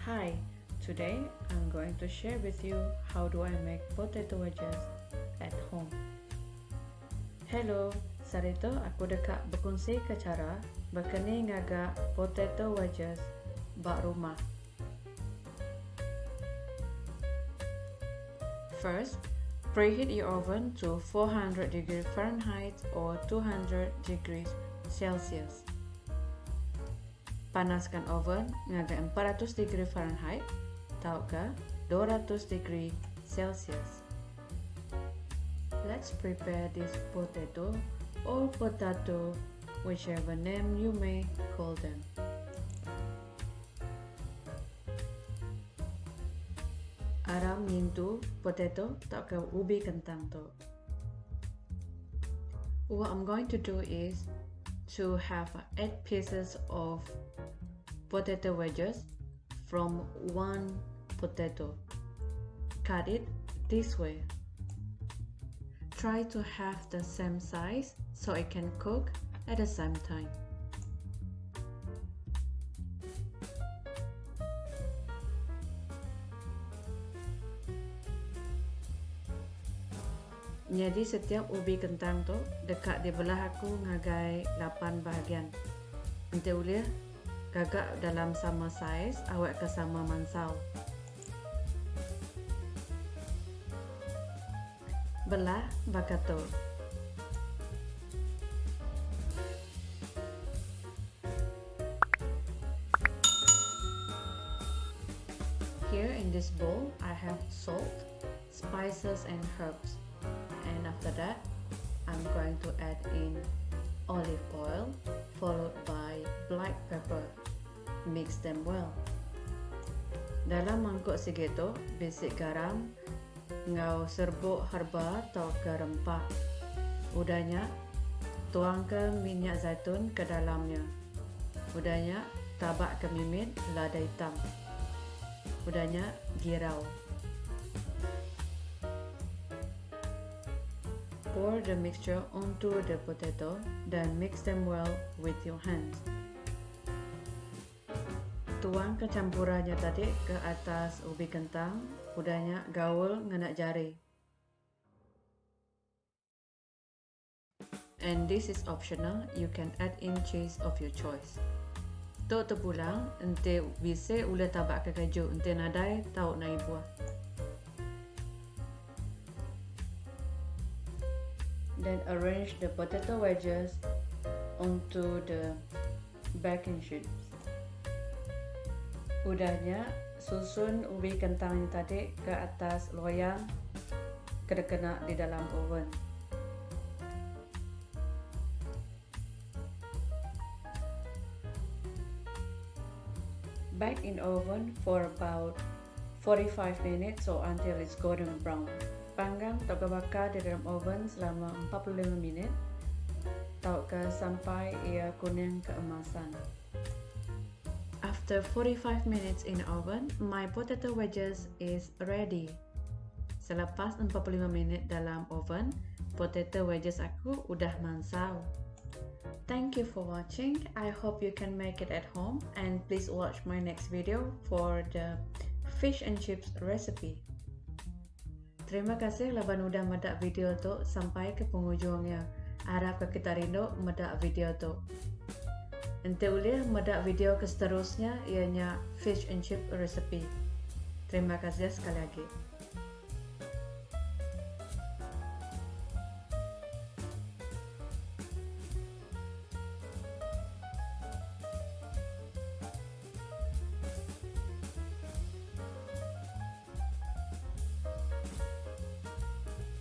Hi, today I'm going to share with you how do I make potato wedges at home. Hello, sarito aku dekat berkongsi ke cara berkeni ngagak potato wedges bak rumah. First, preheat your oven to 400 degrees Fahrenheit or 200 degrees Celsius. Panaskan oven ngagak 400 degree Fahrenheit atau ke 200 degree Celsius. Let's prepare this potato or potato, whichever name you may call them. Aram mintu potato atau ke ubi kentang tu. What I'm going to do is to have 8 pieces of potato wedges from one potato. Cut it this way. Try to have the same size so it can cook at the same time. Jadi setiap ubi kentang tu dekat di belah aku ngagai 8 bahagian. Nanti boleh gagak dalam sama saiz, awak ke sama mansau. Belah bakato. Here in this bowl, I have salt, spices and herbs. And after that, I'm going to add in olive oil followed by black pepper. Mix them well. Dalam mangkuk segitu, basic garam, ngau serbuk herba atau ke rempah. Udahnya, tuang ke minyak zaitun ke dalamnya. Udahnya, tabak ke mimit lada hitam. Udahnya, girau. Pour the mixture onto the potato, then mix them well with your hands. Tuang ke campurannya tadi ke atas ubi kentang, udahnya gaul ngenak jari. And this is optional, you can add in cheese of your choice. Tok terpulang, ente bisa ula tabak ke keju, ente nadai tau nai buah. Then arrange the potato wedges onto the baking sheets. Udahnya susun ubi kentang tadi ke atas loyang kena di dalam oven. Bake in oven for about 45 minutes or until it's golden brown. Panggang atau bakar di dalam oven selama 45 minit atau sampai ia kuning keemasan. After 45 minutes in the oven, my potato wedges is ready. Selepas 45 minit dalam oven, potato wedges aku udah mansau. Thank you for watching. I hope you can make it at home and please watch my next video for the fish and chips recipe. Terima kasih laban udah medak video tu sampai ke penghujungnya. Harap ke kita rindu medak video tu. Ente boleh medak video ke seterusnya ianya fish and chip recipe. Terima kasih sekali lagi.